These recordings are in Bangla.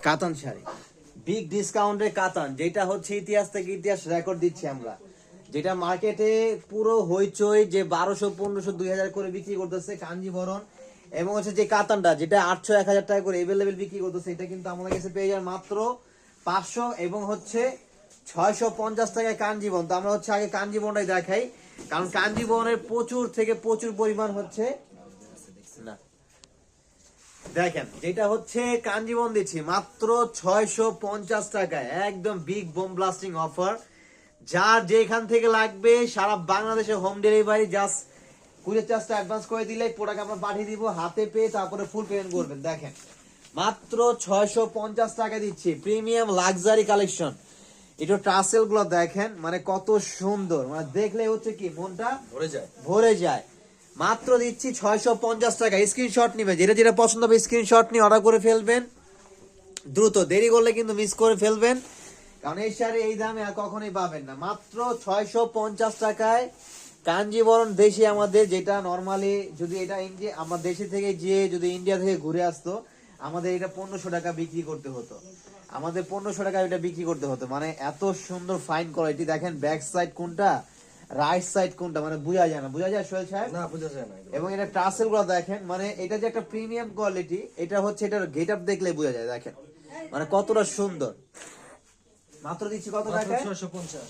কাতান শাড়ি বিগ ডিসকাউন্টে কাতান, যেটা হচ্ছে ইতিহাস থেকে ইতিহাস রেকর্ড দিচ্ছি আমরা, যেটা মার্কেটে পুরো হইচই যে 1200 1500 2000 করে বিক্রি করতেছে কাঞ্জিবরণ, এবং হচ্ছে যে কাতানটা যেটা 800 1000 টাকা করে এভেলেবেল বিক্রি করতেছে, এটা কিন্তু আমাদের কাছে পেয়ে যাবেন মাত্র 500 এবং হচ্ছে 650 টাকায় কাঞ্জিবরণ। তো আমরা হচ্ছে আগে কাঞ্জিবরণটাই দেখাই, কারণ কাঞ্জিবরণের প্রচুর থেকে প্রচুর পরিমাণ হচ্ছে না। দেখেন যেটা হচ্ছে কাঞ্জিবরণ দিচ্ছি মাত্র 650 টাকায়, একদম বিগ বোম ব্লাস্টিং অফার। যার যেখান থেকে লাগবে সারা বাংলাদেশে হোম ডেলিভারি, জাস্ট কুরিয়ার চার্জটা অ্যাডভান্স করে দিলে প্রোডাক্ট আমরা পাঠিয়ে দিব হাতে পেয়ে, তারপরে ফুল পেমেন্ট করবেন। দেখেন মাত্র 650 টাকা দিচ্ছি, প্রিমিয়াম লাক্সারি কালেকশন। এটা টাসেল গুলো দেখেন মানে কত সুন্দর, মানে দেখলে হচ্ছে কি মনটা ভরে যায়। মাত্র দিচ্ছি 650 টাকা। স্ক্রিনশট নিবে, যেটা যেটা পছন্দ হবে স্ক্রিনশট নিয়ে অর্ডার করে ফেলবেন দ্রুত, দেরি করলে কিন্তু মিস করে ফেলবেন, কারণ এই শাড়ি এই দামে আর কখনোই পাবেন না। মাত্র 650 টাকায় কাঞ্জিবরণ দেশি আমাদের, যেটা নরমালি যদি এটা ইন্ডিয়া আমার দেশে থেকে যে যদি ইন্ডিয়া থেকে ঘুরে আসতো আমাদের এটা 1500 টাকা বিক্রি করতে হতো, আমাদের 1500 টাকা এটা বিক্রি করতে হতো। মানে এত সুন্দর ফাইন কোয়ালিটি। দেখেন ব্যাক সাইড কোনটা রাইট সাইড কোনটা মানে বোঝা যায় না, বোঝা যায় সোহেল সাহেব? না বোঝা যায় না। এবং এটা টাসেল গুলো দেখেন, মানে এটা যে একটা প্রিমিয়াম কোয়ালিটি, এটা হচ্ছে এটার গেট আপ দেখলে বোঝা যায়। দেখেন মানে কতটা সুন্দর। মাত্র দিচ্ছি কত টাকা? 650।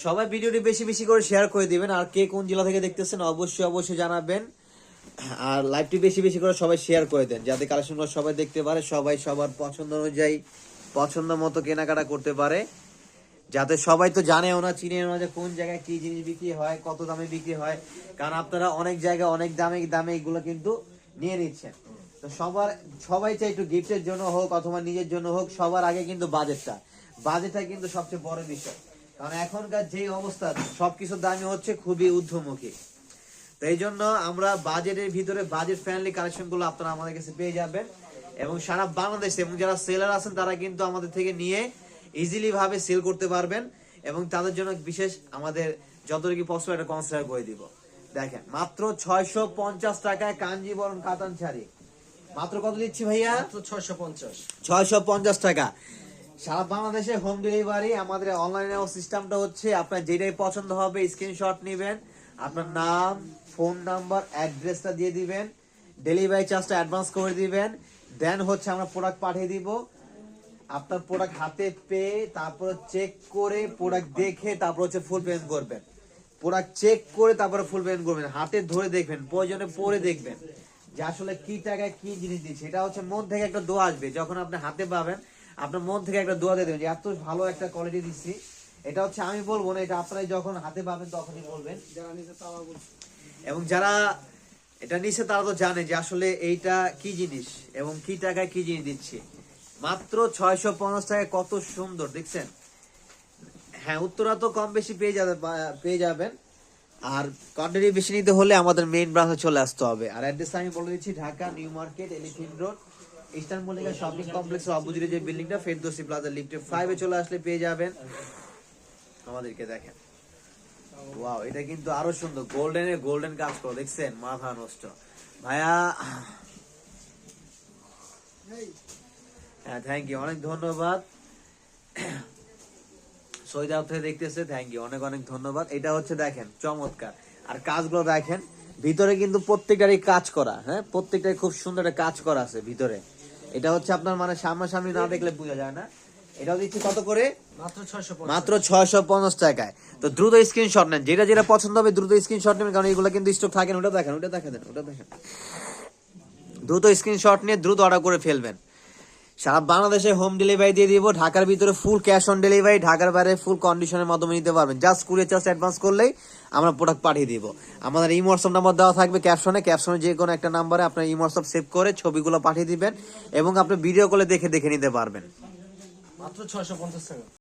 সবাই ভিডিওটি বেশি বেশি করে শেয়ার করে দিবেন, আর কে কোন জেলা থেকে দেখতেছেন অবশ্যই অবশ্যই জানাবেন, আর লাইভটি বেশি বেশি করে সবাই শেয়ার করে দেন যাতে কালেকশনগুলো সবাই দেখতে পারে, সবাই সবার পছন্দ অনুযায়ী পছন্দ মতো কেনাকাটা করতে পারে, যাতে সবাই তো জানেও না চিনেও না যে কোন জায়গায় কি জিনিস বিক্রি হয়, কত দামে বিক্রি হয়, কারণ আপনারা অনেক জায়গায় অনেক দামে দামে এগুলো কিন্তু নিয়ে নিচ্ছেন। তো সবাই চাই একটু গিফটের জন্য হোক অথবা নিজের জন্য হোক, সবার আগে কিন্তু বাজেটটা কিন্তু সবচেয়ে বড় বিষয়, কারণ এখনকার যে অবস্থা সবকিছুর দামই হচ্ছে খুবই ঊর্ধ্বমুখী। তো এই জন্য আমরা বাজেটের ভিতরে বাজেট ফ্রেন্ডলি কালেকশন গুলো আপনারা আমাদের কাছে পেয়ে যাবেন, এবং সারা বাংলাদেশে এবং যারা সেলার আছেন তারা কিন্তু আমাদের থেকে নিয়ে ইজিলি ভাবে সেল করতে পারবেন, এবং তাদের জন্য বিশেষ আমাদের যতটুকু পসিবল এটা কনসিডার করে দিব। দেখেন মাত্র 650 টাকায় কাঞ্জিবরণ কাতান শাড়ি, মাত্র কত দিচ্ছি ভাইয়া? মাত্র 650। 650 টাকা সারা বাংলাদেশে হোম ডেলিভারি। আমাদের অনলাইনে সিস্টেমটা হচ্ছে আপনার যেটাই পছন্দ হবে স্ক্রিনশট নেবেন, আপনার নাম ফোন নাম্বার অ্যাড্রেসটা দিয়ে দিবেন, ডেলিভারি চার্জটা অ্যাডভান্স করে দিবেন, দেন হচ্ছে আমরা প্রোডাক্ট পাঠিয়ে দিব। আপনার প্রোডাক্ট হাতে পেয়ে তারপর চেক করে প্রোডাক্ট দেখে তারপর হচ্ছে ফুল পেমেন্ট করবেন, প্রোডাক্ট চেক করে তারপরে ফুল পেমেন্ট করবেন, হাতে ধরে দেখবেন, প্রয়োজনে পরে দেখবেন যে আসলে কি টাকায় কি জিনিস দিচ্ছে। এটা হচ্ছে মন থেকে একটা দোয়া আসবে যখন আপনি হাতে পাবেন, আপনার মন থেকে একটা দোয়া দিয়ে দেবেন যে এত ভালো একটা কোয়ালিটি দিচ্ছি। এটা হচ্ছে আমি বলবো না, এটা আপনারাই যখন হাতে পাবেন তখনই বলবেন। এবং যারা এটা নিচ্ছে তারা তো জানে যে আসলে এইটা কি জিনিস এবং কি টাকায় কি জিনিস দিচ্ছে। মাত্র 650 টাকায় কত সুন্দর দেখছেন। হ্যাঁ উত্তরা তো কম বেশি পেয়ে যাবেন, আর কোয়ান্টিটি বেশি নিতে হলে আমাদের মেইন ব্রাঞ্চে চলে আসতে হবে। আর অ্যাড্রেস আমি বলে দিচ্ছি, Dhaka new market elephant road eastern Mallika shopping কমপ্লেক্সের অপোজিটে যে বিল্ডিংটা ফেরদৌসি প্লাজা লিফটে 5 এ চলে আসলে পেয়ে যাবেন আমাদেরকে। দেখেন ওয়াও, এটা কিন্তু আরো সুন্দর, গোল্ডেন কাজ করে দেখছেন, মাথা নষ্ট ভাইয়া। হ্যাঁ থ্যাংক ইউ, অনেক ধন্যবাদ। সৈয়দ থেকে দেখতেছে, থ্যাংক ইউ, অনেক অনেক ধন্যবাদ। এটা হচ্ছে দেখেন চমৎকার, আর কাজগুলো দেখেন ভিতরে কিন্তু প্রত্যেকটারই কাজ করা, হ্যাঁ প্রত্যেকটাই খুব সুন্দর একটা কাজ করা আছে ভিতরে। এটা হচ্ছে আপনার মানে সামনাসামনি না দেখলে বোঝা যায় না। এটাও দিচ্ছি কত করে? মাত্র 650 টাকায়। তো দ্রুত স্ক্রিনশট নেন, যেটা যেটা পছন্দ হবে দ্রুত স্ক্রিনশট নেবেন, কারণ এগুলো কিন্তু স্টক থাকে না। ওটা দেখেন দ্রুত স্ক্রিনশট নিয়ে দ্রুত অর্ডার করে ফেলবেন। সারা বাংলাদেশে হোম ডেলিভারি দিয়ে দিব, ঢাকার ভিতরে ফুল ক্যাশ অন ডেলিভারি, ঢাকার বাইরে ফুল কন্ডিশনের মাধ্যমে নিতে পারবেন। জাস্ট কুরিয়ার চার্জ অ্যাডভান্স করলেই আমরা প্রোডাক্ট পাঠিয়ে দিব। আমাদের ইমো হোয়াটসঅ্যাপ নাম্বার দেওয়া থাকবে ক্যাপশনে যে কোনো একটা নাম্বারে আপনার ইমো হোয়াটসঅ্যাপ সেভ করে ছবিগুলো পাঠিয়ে দিবেন, এবং আপনি ভিডিও কলে দেখে নিতে পারবেন। মাত্র 650 টাকা।